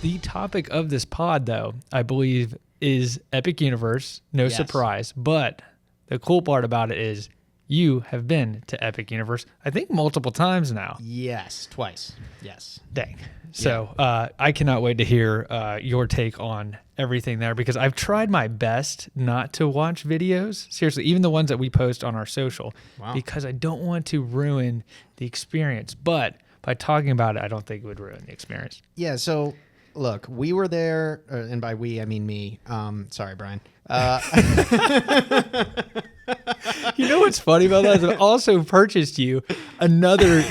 The topic of this pod, though, I believe, is Epic Universe. No Yes. surprise. But the cool part about it is you have been to Epic Universe, I think, multiple times now. Yes, twice. Yes. Dang. So I cannot wait to hear your take on everything there, because I've tried my best not to watch videos, seriously, even the ones that we post on our social, because I don't want to ruin the experience. But by talking about it, I don't think it would ruin the experience. Yeah, so look, we were there, and by we, I mean me. Sorry, Brian. You know what's funny about that is I've also purchased you another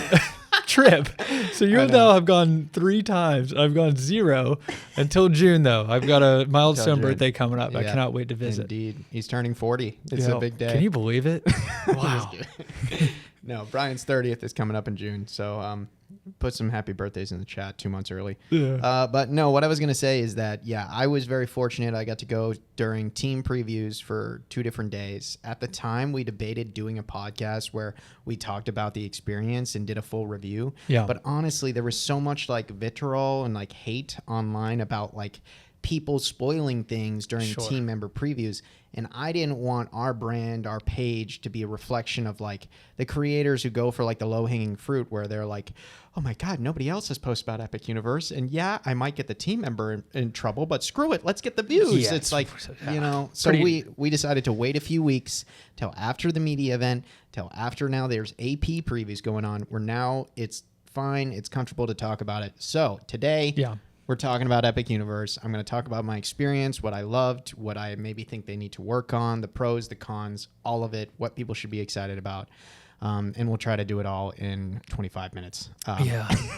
trip. So you'll now have gone 3 times. I've gone 0 until June, though. I've got a milestone birthday coming up. I cannot wait to visit. Indeed. He's turning 40. It's a big day. Can you believe it? Wow. No, Brian's 30th is coming up in June. So put some happy birthdays in the chat 2 months early. Yeah. But no, what I was going to say is that, I was very fortunate. I got to go during team previews for 2 different days. At the time, we debated doing a podcast where we talked about the experience and did a full review. Yeah. But honestly, there was so much like vitriol and like hate online about like people spoiling things during team member previews. And I didn't want our brand, our page to be a reflection of like the creators who go for like the low hanging fruit where they're like, oh my God, nobody else has posted about Epic Universe. And I might get the team member in trouble, but screw it. Let's get the views. Yeah, it's like, so we decided to wait a few weeks till after the media event, till after now there's AP previews going on where now it's fine. It's comfortable to talk about it. So today, we're talking about Epic Universe. I'm going to talk about my experience, what I loved, what I maybe think they need to work on, the pros, the cons, all of it, what people should be excited about. And we'll try to do it all in 25 minutes.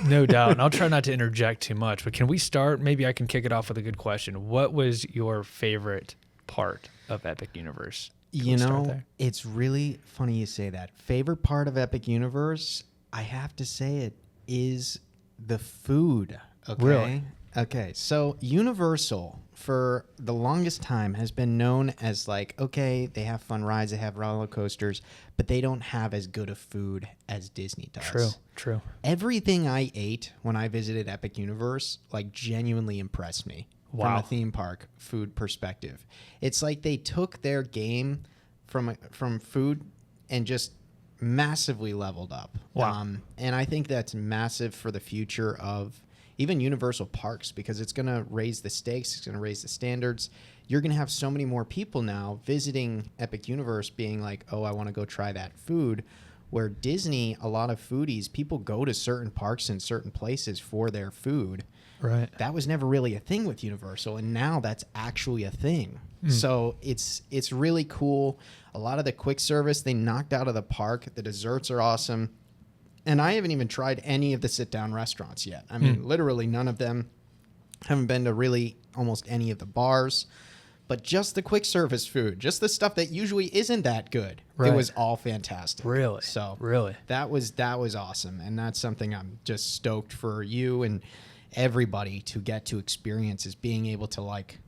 No doubt. And I'll try not to interject too much, but can we start? Maybe I can kick it off with a good question. What was your favorite part of Epic Universe? It's really funny you say that. Favorite part of Epic Universe, I have to say it is the food. Okay. Really? Okay. So Universal for the longest time has been known as like, okay, they have fun rides, they have roller coasters, but they don't have as good of food as Disney does. True. Everything I ate when I visited Epic Universe like genuinely impressed me from a theme park food perspective. It's like they took their game from food and just massively leveled up. Wow. And I think that's massive for the future of even Universal Parks, because it's going to raise the stakes, it's going to raise the standards. You're going to have so many more people now visiting Epic Universe being like, oh, I want to go try that food. Where Disney, a lot of foodies, people go to certain parks and certain places for their food. Right. That was never really a thing with Universal, and now that's actually a thing. So it's really cool. A lot of the quick service they knocked out of the park. The desserts are awesome. And I haven't even tried any of the sit-down restaurants yet. I mean, literally none of them. Haven't been to really almost any of the bars. But just the quick service food, just the stuff that usually isn't that good. Right. It was all fantastic. Really? So really, that was awesome. And that's something I'm just stoked for you and everybody to get to experience, is being able to like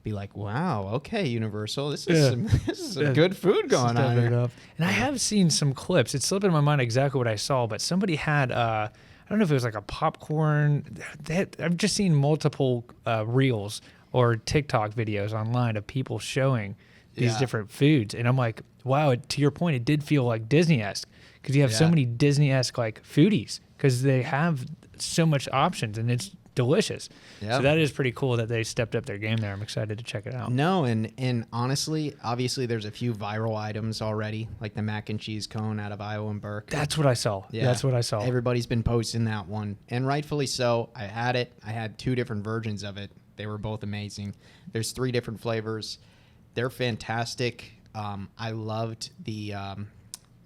be like, wow, okay, Universal, this is some good food going on here. And I have seen some clips. It's slipping in my mind exactly what I saw, but somebody had, I don't know if it was like a popcorn. I've just seen multiple reels or TikTok videos online of people showing these different foods. And I'm like, wow, to your point, it did feel like Disney-esque, because you have so many Disney-esque like foodies, because they have so much options and it's delicious. Yep. So that is pretty cool that they stepped up their game there. I'm excited to check it out. No, and honestly, obviously there's a few viral items already, like the mac and cheese cone out of Iowa and Burke. That's what I saw. Yeah. That's what I saw. Everybody's been posting that one, and rightfully so. I had it. I had 2 different versions of it. They were both amazing. There's 3 different flavors. They're fantastic. I loved the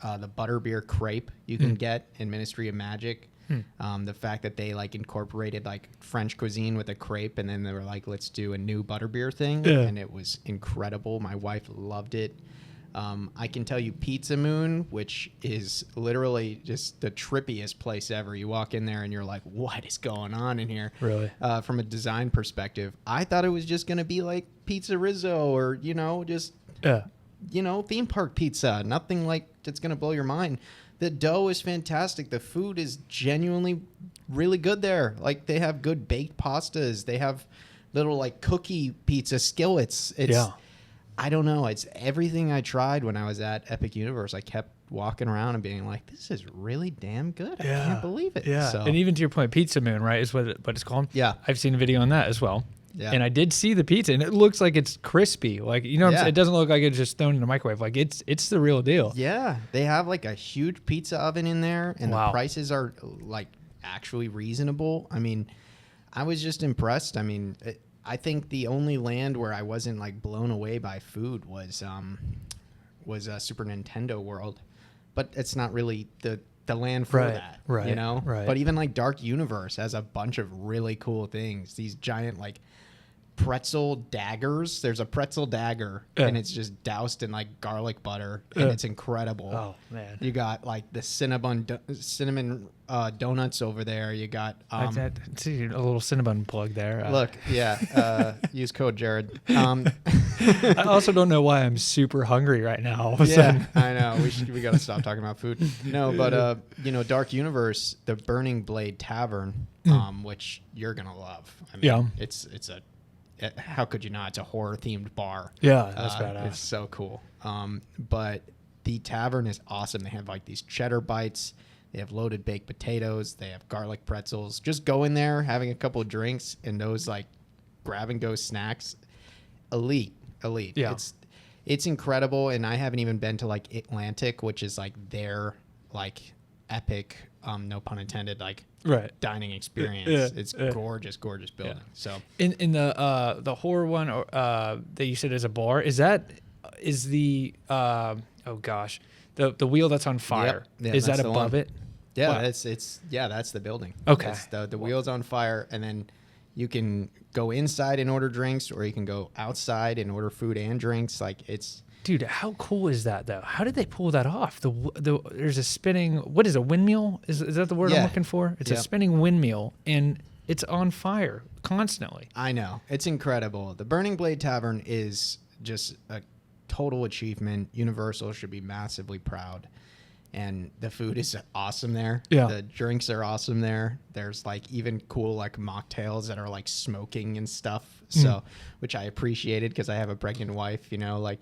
butterbeer crepe you can get in Ministry of Magic. The fact that they like incorporated like French cuisine with a crepe, and then they were like, let's do a new butterbeer thing. And it was incredible. My wife loved it. I can tell you Pizza Moon, which is literally just the trippiest place ever. You walk in there and you're like, what is going on in here? Really? From a design perspective, I thought it was just going to be like Pizza Rizzo or, just, theme park pizza. Nothing like that's going to blow your mind. The dough is fantastic. The food is genuinely really good there. Like, they have good baked pastas. They have little like cookie pizza skillets. I don't know. It's everything I tried when I was at Epic Universe. I kept walking around and being like, this is really damn good. I can't believe it. Yeah. So, And even to your point, Pizza Moon, right, is what it's called. Yeah. I've seen a video on that as well. Yeah. And I did see the pizza, and it looks like it's crispy. Like, you know what I'm saying? It doesn't look like it's just thrown in the microwave. Like, it's the real deal. Yeah. They have like a huge pizza oven in there, and the prices are like actually reasonable. I mean, I was just impressed. I mean, I think the only land where I wasn't like blown away by food was Super Nintendo World, but it's not really the land for that, right, you know? Right. But even like Dark Universe has a bunch of really cool things. These giant like pretzel daggers. There's a pretzel dagger, and it's just doused in like garlic butter, and it's incredible. Oh man! You got like the cinnamon donuts over there. You got see a little Cinnabon plug there. look, use code Jared. I also don't know why I'm super hungry right now. All of a sudden. I know. We got to stop talking about food. No, but you know, Dark Universe, the Burning Blade Tavern, which you're gonna love. I mean, it's a how could you not? It's a horror themed bar. Yeah, that's badass. It's so cool. But the tavern is awesome. They have like these cheddar bites. They have loaded baked potatoes. They have garlic pretzels. Just go in there, having a couple of drinks, and those like grab and go snacks. Elite. Yeah. It's incredible. And I haven't even been to like Atlantic, which is like their like epic, no pun intended, like dining experience. It's gorgeous building. So in the horror one that you said is a bar, is the oh gosh, the wheel that's on fire, is that above it? Yeah, that's the building. Okay. It's the wheel's on fire, and then you can go inside and order drinks, or you can go outside and order food and drinks. Like, it's... Dude, how cool is that, though? How did they pull that off? There's a spinning... What is a windmill? Is that the word I'm looking for? It's a spinning windmill, and it's on fire constantly. I know. It's incredible. The Burning Blade Tavern is just a total achievement. Universal should be massively proud. And the food is awesome there. Yeah. The drinks are awesome there. There's like even cool like mocktails that are like smoking and stuff. So, which I appreciated because I have a pregnant wife, you know, like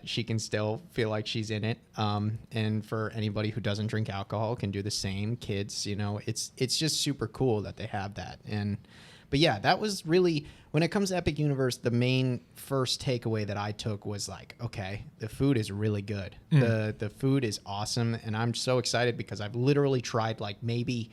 she can still feel like she's in it. And for anybody who doesn't drink alcohol can do the same. Kids, you know, it's just super cool that they have that. But yeah, that was really, when it comes to Epic Universe, the main first takeaway that I took was like, okay, the food is really good. The food is awesome. And I'm so excited because I've literally tried like maybe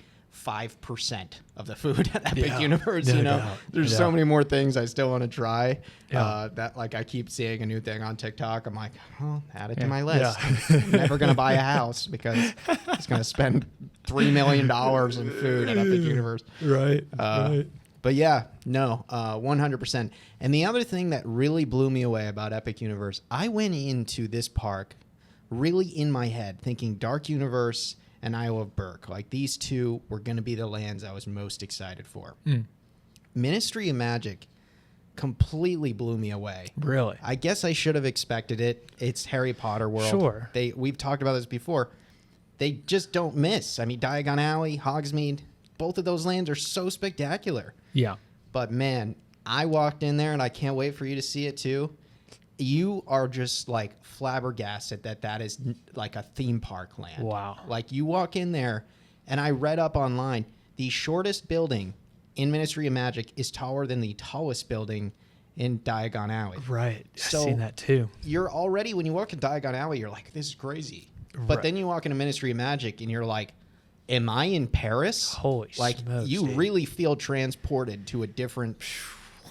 5% of the food at Epic Universe. You know, there's so many more things I still want to try. That like I keep seeing a new thing on TikTok. I'm like, oh, add it to my list. I'm never going to buy a house because it's going to spend $3 million in food at Epic Universe. Right. But yeah, no, 100%. And the other thing that really blew me away about Epic Universe, I went into this park really in my head thinking Dark Universe and Isle of Berk, like these two were going to be the lands I was most excited for. Ministry of Magic completely blew me away. Really? I guess I should have expected it. It's Harry Potter world. Sure. We've talked about this before. They just don't miss. I mean, Diagon Alley, Hogsmeade, both of those lands are so spectacular. Yeah. But man, I walked in there and I can't wait for you to see it too. You are just like flabbergasted that is like a theme park land. Wow. Like you walk in there and I read up online, the shortest building in Ministry of Magic is taller than the tallest building in Diagon Alley. Right. So I've seen that too. You're already, when you walk in Diagon Alley, you're like, this is crazy. But then you walk into Ministry of Magic and you're like, am I in Paris? Holy like smokes, you dude. really feel transported to a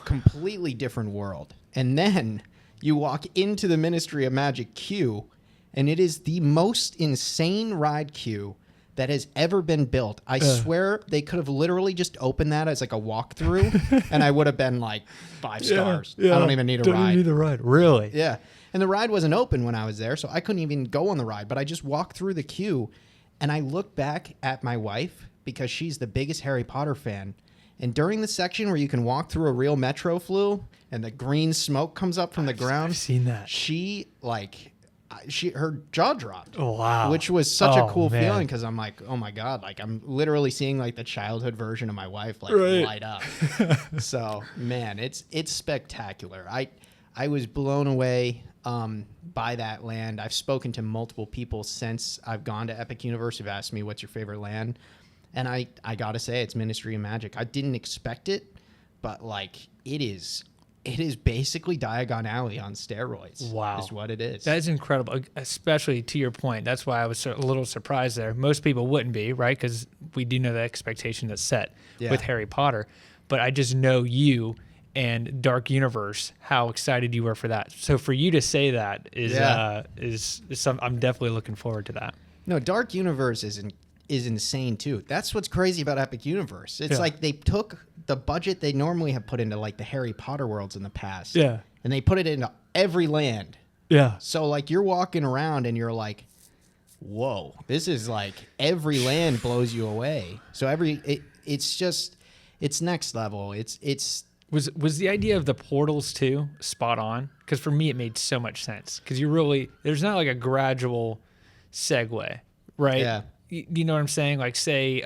completely different world. And then you walk into the Ministry of Magic queue, and it is the most insane ride queue that has ever been built. I swear they could have literally just opened that as like a walkthrough, and I would have been like 5 stars. I don't even need a ride. Don't need the ride. Really? Yeah. And the ride wasn't open when I was there, so I couldn't even go on the ride. But I just walked through the queue, and I looked back at my wife because she's the biggest Harry Potter fan. And during the section where you can walk through a real metro flue and the green smoke comes up from the ground, I've seen that. she, like, her jaw dropped. Oh, wow. Which was such a cool man. feeling because I'm like, oh my God, like I'm literally seeing like the childhood version of my wife like Right. light up. So man, it's spectacular. I was blown away by that land. I've spoken to multiple people since I've gone to Epic Universe who've asked me what's your favorite land. And I gotta say it's Ministry of Magic. I didn't expect it, but like it is basically Diagon Alley on steroids. Wow. Is what it is. That is incredible, especially to your point. That's why I was a little surprised there. Most people wouldn't be, right? Because we do know the expectation that's set with Harry Potter. But I just know you and Dark Universe, how excited you were for that. So for you to say that is something I'm definitely looking forward to that. No, Dark Universe is insane too. That's what's crazy about Epic Universe. It's like they took the budget they normally have put into like the Harry Potter worlds in the past. Yeah. And they put it into every land. Yeah. So like you're walking around and you're like, whoa, this is like every land blows you away. So it's next level. Was the idea of the portals too spot on? Because for me, it made so much sense. Because there's not like a gradual segue, right? Yeah. You know what I'm saying? Like say,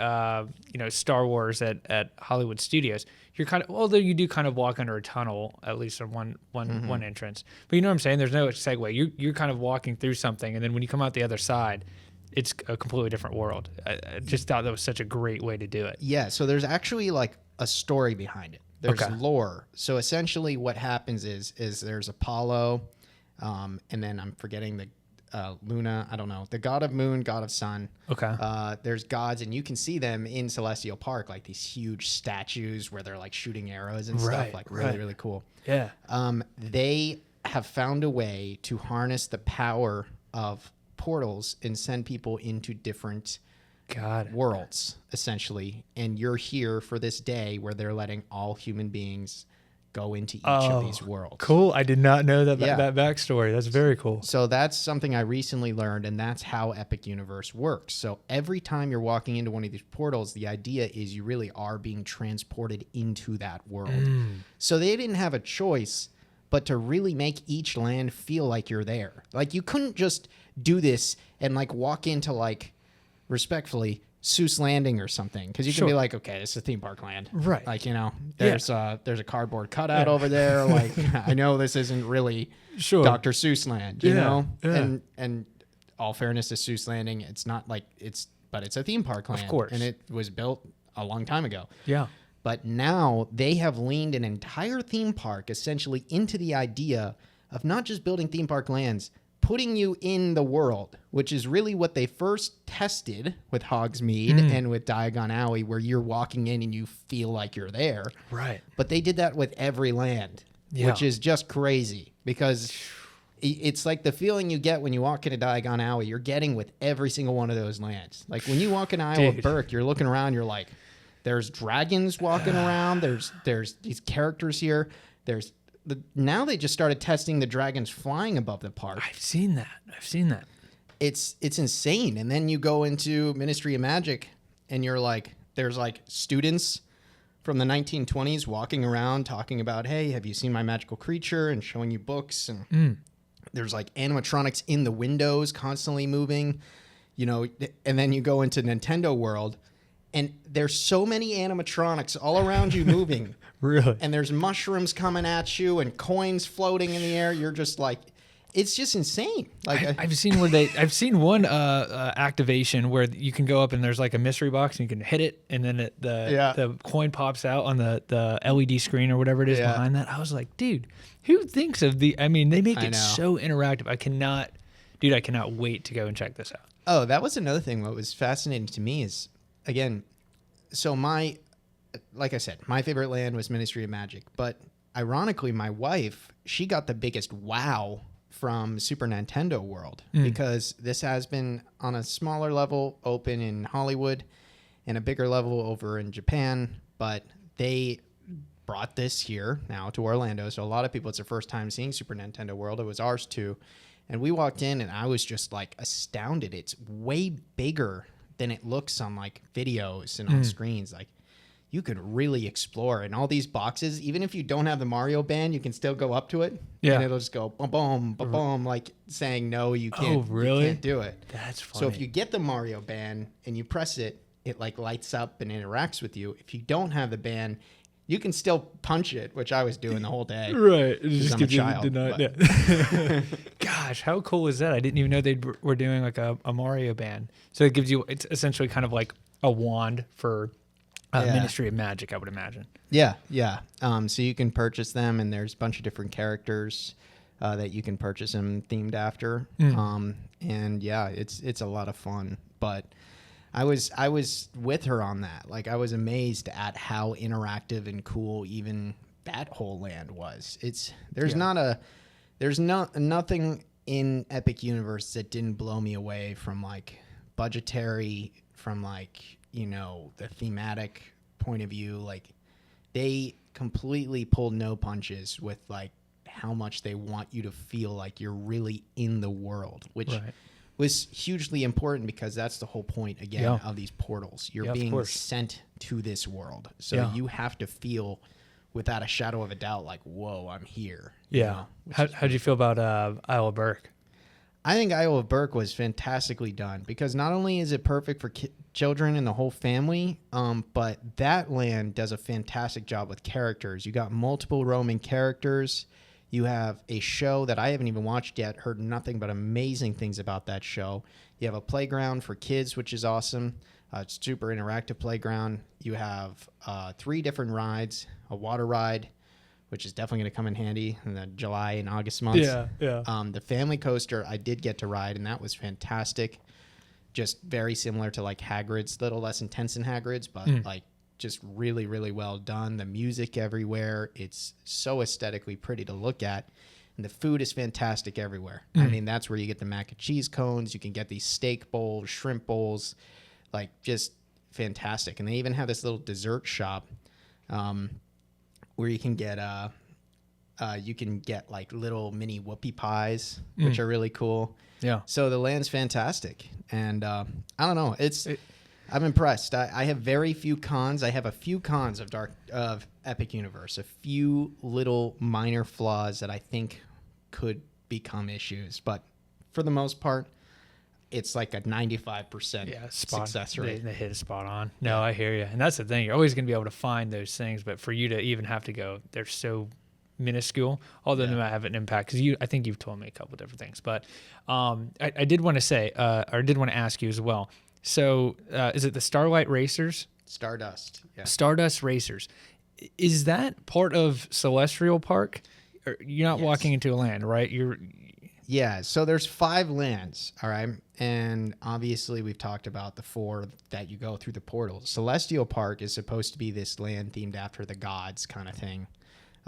Star Wars at Hollywood Studios. You're kind of, although you do kind of walk under a tunnel, at least on one entrance. But you know what I'm saying? There's no segue. You're kind of walking through something, and then when you come out the other side, it's a completely different world. I just thought that was such a great way to do it. Yeah. So there's actually like a story behind it. There's lore. So essentially what happens is there's Apollo, and then I'm forgetting the Luna, I don't know, the god of moon, god of sun. Okay. There's gods, and you can see them in Celestial Park, like these huge statues where they're like shooting arrows and stuff, like really, really cool. Yeah. They have found a way to harness the power of portals and send people into different worlds, essentially. And you're here for this day where they're letting all human beings go into each of these worlds. Cool. I did not know that backstory. That's very cool. So that's something I recently learned, and that's how Epic Universe works. So every time you're walking into one of these portals, the idea is you really are being transported into that world. So they didn't have a choice but to really make each land feel like you're there. Like you couldn't just do this and like walk into like, respectfully, Seuss Landing or something, because you can be like, okay, this is a theme park land, right? Like, there's a cardboard cutout over there. Like, I know this isn't really Dr. Seuss Land, you know. And all fairness to Seuss Landing, it's not like but it's a theme park land, of course, and it was built a long time ago. Yeah. But now they have leaned an entire theme park essentially into the idea of not just building theme park lands, putting you in the world, which is really what they first tested with Hogsmeade and with Diagon Alley, where you're walking in and you feel like you're there. Right. But they did that with every land, which is just crazy, because it's like the feeling you get when you walk into Diagon Alley, you're getting with every single one of those lands. Like when you walk in Isle of Berk, you're looking around, you're like, there's dragons walking around, there's these characters here, now they just started testing the dragons flying above the park. I've seen that. It's insane. And then you go into Ministry of Magic and you're like, there's like students from the 1920s walking around talking about, hey, have you seen my magical creature, and showing you books. And there's like animatronics in the windows constantly moving, and then you go into Nintendo World and there's so many animatronics all around you moving. Really? And there's mushrooms coming at you and coins floating in the air. You're just like, it's just insane. Like I've seen I've seen one activation where you can go up and there's like a mystery box and you can hit it, and then the coin pops out on the LED screen or whatever it is behind that. I was like, dude, who thinks of they make it so interactive. I cannot wait to go and check this out. Oh, that was another thing. What was fascinating to me is, again, so like I said, my favorite land was Ministry of Magic, but ironically, my wife, she got the biggest wow from Super Nintendo World, because this has been on a smaller level open in Hollywood and a bigger level over in Japan, but they brought this here now to Orlando. So a lot of people, it's their first time seeing Super Nintendo World. It was ours too. And we walked in and I was just like astounded. It's way bigger than it looks on like videos and on screens. Like you could really explore. And all these boxes, even if you don't have the Mario band, you can still go up to it. Yeah. And it'll just go boom, boom, boom, boom, like saying, no, you can't, really? you can't do it. That's funny. So if you get the Mario band and you press it, it like lights up and interacts with you. If you don't have the band, you can still punch it, which I was doing the whole day. Right. I'm a child. Yeah. Gosh, how cool is that? I didn't even know they were doing like a Mario band. So it gives you, it's essentially kind of like a wand for Ministry of Magic, I would imagine. Yeah, yeah. So you can purchase them, and there's a bunch of different characters that you can purchase them themed after. And yeah, it's a lot of fun. But I was with her on that. Like, I was amazed at how interactive and cool even that whole land was. There's nothing in Epic Universe that didn't blow me away from like budgetary, from like, you know, the thematic point of view. Like, they completely pulled no punches with like how much they want you to feel like you're really in the world, which was hugely important, because that's the whole point again of these portals. You're being sent to this world, so you have to feel without a shadow of a doubt like, whoa, I'm here. Yeah. How'd you feel about Isle of Berk? I think Isle of Berk was fantastically done, because not only is it perfect for children and the whole family, but that land does a fantastic job with characters. You got multiple roaming characters. You have a show that I haven't even watched yet, heard nothing but amazing things about that show. You have a playground for kids, which is awesome. It's super interactive playground. You have 3 different rides, a water ride, which is definitely going to come in handy in the July and August months. Yeah. The family coaster I did get to ride, and that was fantastic. Just very similar to like Hagrid's, little less intense than Hagrid's, but like just really, really well done. The music everywhere. It's so aesthetically pretty to look at. And the food is fantastic everywhere. I mean, that's where you get the mac and cheese cones. You can get these steak bowls, shrimp bowls, like just fantastic. And they even have this little dessert shop where you can get like little mini whoopie pies, which are really cool. Yeah. So the land's fantastic. And I don't know. I'm impressed. I have very few cons. I have a few cons of Epic Universe, a few little minor flaws that I think could become issues. But for the most part, it's like a 95% success rate. They hit a spot on. No, I hear you. And that's the thing. You're always going to be able to find those things. But for you to even have to go, they're so minuscule, although they might have an impact, because I think you've told me a couple different things. But I did want to say, or did want to ask you as well. So is it the Starlight Racers? Stardust. Yeah. Stardust Racers. Is that part of Celestial Park? Or you're not walking into a land, right? Yeah, so there's 5 lands, all right? And obviously we've talked about the 4 that you go through the portals. Celestial Park is supposed to be this land themed after the gods kind of thing.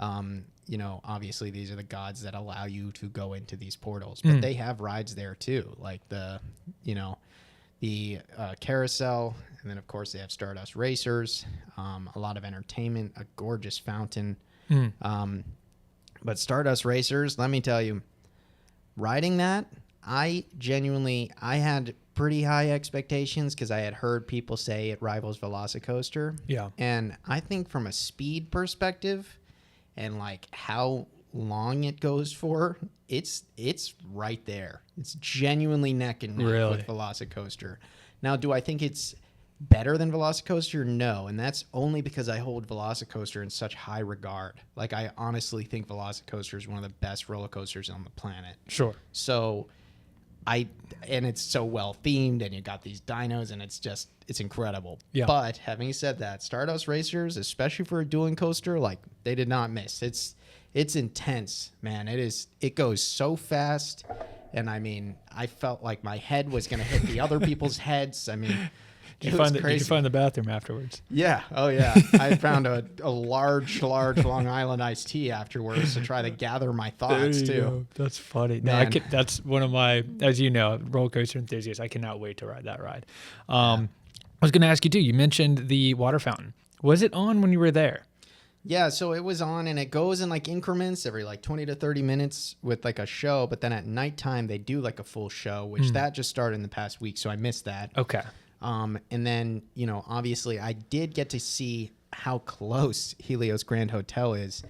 You know, obviously these are the gods that allow you to go into these portals, but they have rides there too, like the carousel, and then of course they have Stardust Racers, a lot of entertainment, a gorgeous fountain. But Stardust Racers, let me tell you, riding that, I had pretty high expectations, because I had heard people say it rivals Velocicoaster. Yeah. And I think from a speed perspective and like how long it goes for, it's right there. It's genuinely neck and neck with Velocicoaster. Now, do I think it's better than Velocicoaster? No, and that's only because I hold Velocicoaster in such high regard. Like, I honestly think Velocicoaster is one of the best roller coasters on the planet. Sure. So and it's so well themed, and you got these dinos, and it's incredible. Yeah. But having said that, Stardust Racers, especially for a dueling coaster, like, they did not miss. It's intense, man. It goes so fast, and I mean, I felt like my head was gonna hit the other people's heads. I mean, did you find the bathroom afterwards? Yeah. Oh, yeah. I found a large Long Island iced tea afterwards to try to gather my thoughts, too. Go. That's funny. No, that's one of my, as you know, roller coaster enthusiast. I cannot wait to ride that ride. I was going to ask you, too. You mentioned the water fountain. Was it on when you were there? Yeah, so it was on, and it goes in like increments every like 20 to 30 minutes with like a show. But then at nighttime, they do like a full show, which that just started in the past week. So I missed that. Okay. And then, you know, obviously I did get to see how close Helios Grand Hotel is.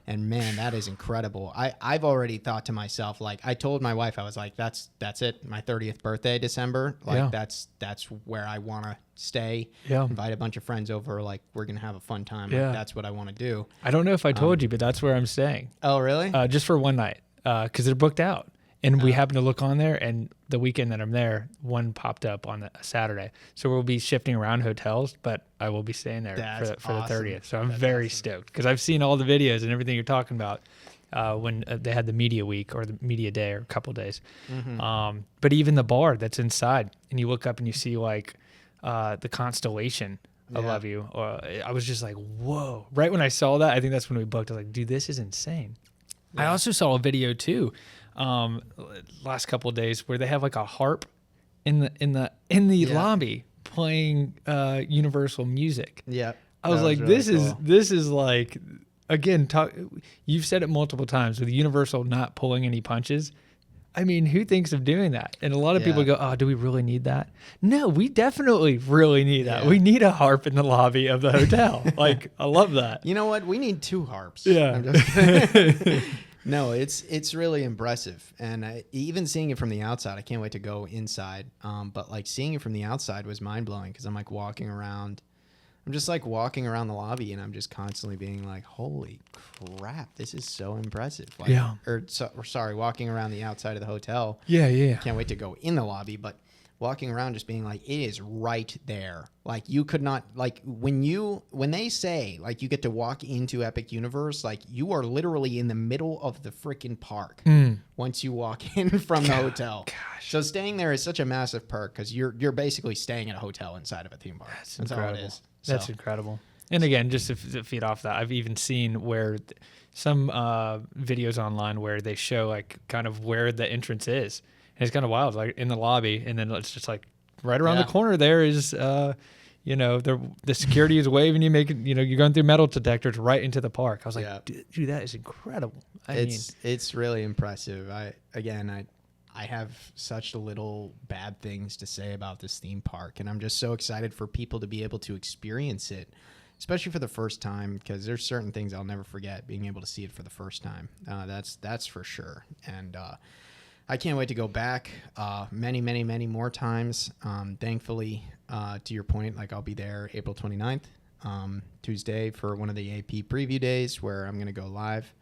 And man, that is incredible. I've already thought to myself, like, I told my wife, I was like, that's it. My 30th birthday, December. Like, that's where I want to stay. Yeah. Invite a bunch of friends over. Like, we're going to have a fun time. Yeah. Like, that's what I want to do. I don't know if I told you, but that's where I'm staying. Oh, really? Just for one night, because they're booked out. And we happen to look on there, and the weekend that I'm there, one popped up on a Saturday. So we'll be shifting around hotels, but I will be staying there for the 30th. So I'm very stoked because I've seen all the videos and everything you're talking about when they had the media week or the media day or a couple days. Mm-hmm. But even the bar that's inside, and you look up and you see like the constellation above you. I was just like, whoa. Right when I saw that, I think that's when we booked. I was like, dude, this is insane. Yeah. I also saw a video too. Last couple of days where they have like a harp in the lobby playing Universal music. Yeah. I was like, really this is like, again, you've said it multiple times with Universal not pulling any punches. I mean, who thinks of doing that? And a lot of people go, oh, do we really need that? No, we definitely really need that. We need a harp in the lobby of the hotel. Like, I love that. You know what? We need 2 harps. Yeah. I'm just kidding. No, it's really impressive. And even seeing it from the outside, I can't wait to go inside. But like seeing it from the outside was mind blowing because I'm like walking around. I'm just like walking around the lobby and I'm just constantly being like, holy crap, this is so impressive. Like, sorry, walking around the outside of the hotel. Yeah. Can't wait to go in the lobby, but walking around just being like, it is right there. Like you could not, like when they say like you get to walk into Epic Universe, like you are literally in the middle of the freaking park once you walk in from the hotel. Gosh. So staying there is such a massive perk because you're basically staying at a hotel inside of a theme park. That's all incredible. it is. That's incredible. And again, just to feed off that, I've even seen where some videos online where they show like kind of where the entrance is. And it's kind of wild, like in the lobby, and then it's just like right around the corner there is, the security is waving you, you're going through metal detectors right into the park. I was like, dude, that is incredible. It's really impressive. I have such little bad things to say about this theme park, and I'm just so excited for people to be able to experience it, especially for the first time, because there's certain things I'll never forget being able to see it for the first time. That's for sure. And I can't wait to go back many, many, many more times. Thankfully, to your point, like I'll be there April 29th, Tuesday, for one of the AP preview days where I'm going to go live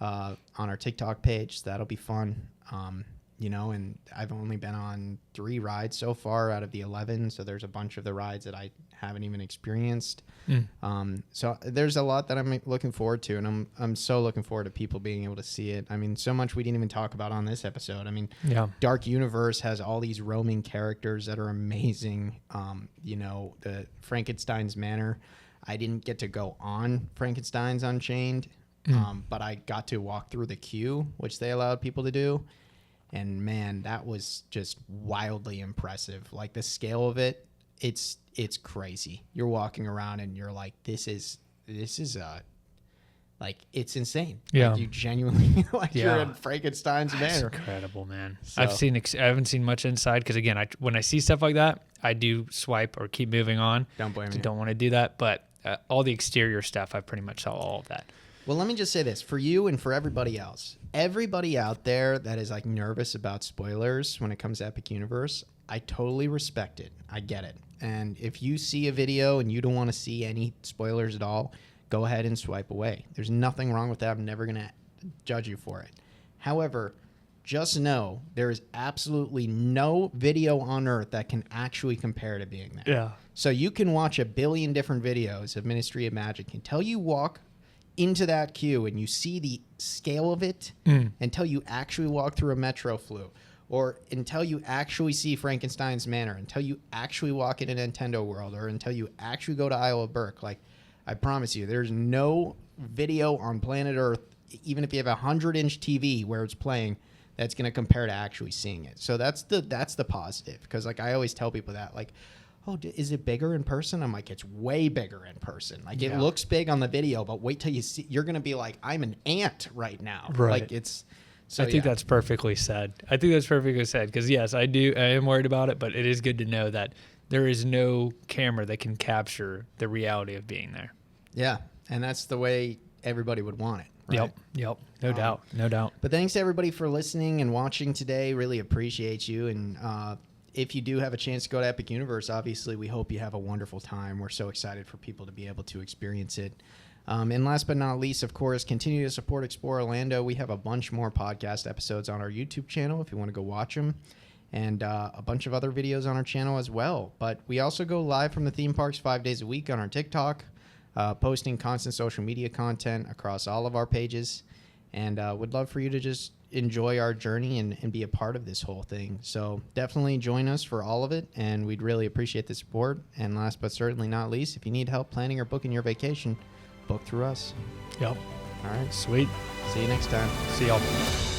on our TikTok page. So that'll be fun. And I've only been on 3 rides so far out of the 11. So there's a bunch of the rides that I haven't even experienced. So there's a lot that I'm looking forward to, and I'm so looking forward to people being able to see it. I mean, so much we didn't even talk about on this episode. I mean, Dark Universe has all these roaming characters that are amazing. The Frankenstein's Manor. I didn't get to go on Frankenstein's Unchained, but I got to walk through the queue, which they allowed people to do. And man, that was just wildly impressive. Like the scale of it, it's crazy. You're walking around and you're like, this is like, it's insane. Yeah. Like you genuinely you're in Frankenstein's Manor. That's incredible, man. So, I haven't seen much inside because again, when I see stuff like that, I do swipe or keep moving on. Don't blame me. Don't want to do that, but all the exterior stuff, I pretty much saw all of that. Well, let me just say this for you and for everybody else. Everybody out there that is like nervous about spoilers when it comes to Epic Universe, I totally respect it. I get it. And if you see a video and you don't want to see any spoilers at all, go ahead and swipe away. There's nothing wrong with that. I'm never going to judge you for it. However, just know there is absolutely no video on earth that can actually compare to being there. Yeah. So you can watch a billion different videos of Ministry of Magic until you walk into that queue and you see the scale of it, until you actually walk through a Metro Flu, or until you actually see Frankenstein's Manor, until you actually walk into Nintendo World, or until you actually go to Isle of Berk. Like, I promise you, there's no video on planet Earth, even if you have a 100-inch TV where it's playing, that's going to compare to actually seeing it. So that's the positive, because like I always tell people that, like, oh, is it bigger in person? I'm like, it's way bigger in person. Like, it looks big on the video, but wait till you see. You're going to be like, I'm an ant right now. Right. Like, it's... So, I think that's perfectly said. Because, yes, I am worried about it, but it is good to know that there is no camera that can capture the reality of being there. Yeah, and that's the way everybody would want it. Right? Yep. No doubt. No doubt. But thanks to everybody for listening and watching today. Really appreciate you. And if you do have a chance to go to Epic Universe, obviously we hope you have a wonderful time. We're so excited for people to be able to experience it. And last but not least, of course, continue to support Explore Orlando. We have a bunch more podcast episodes on our YouTube channel if you want to go watch them, and a bunch of other videos on our channel as well. But we also go live from the theme parks 5 days a week on our TikTok, posting constant social media content across all of our pages, and would love for you to just enjoy our journey and be a part of this whole thing. So definitely join us for all of it, and we'd really appreciate the support. And last but certainly not least, if you need help planning or booking your vacation, book through us. Yep. All right. Sweet. See you next time. See y'all.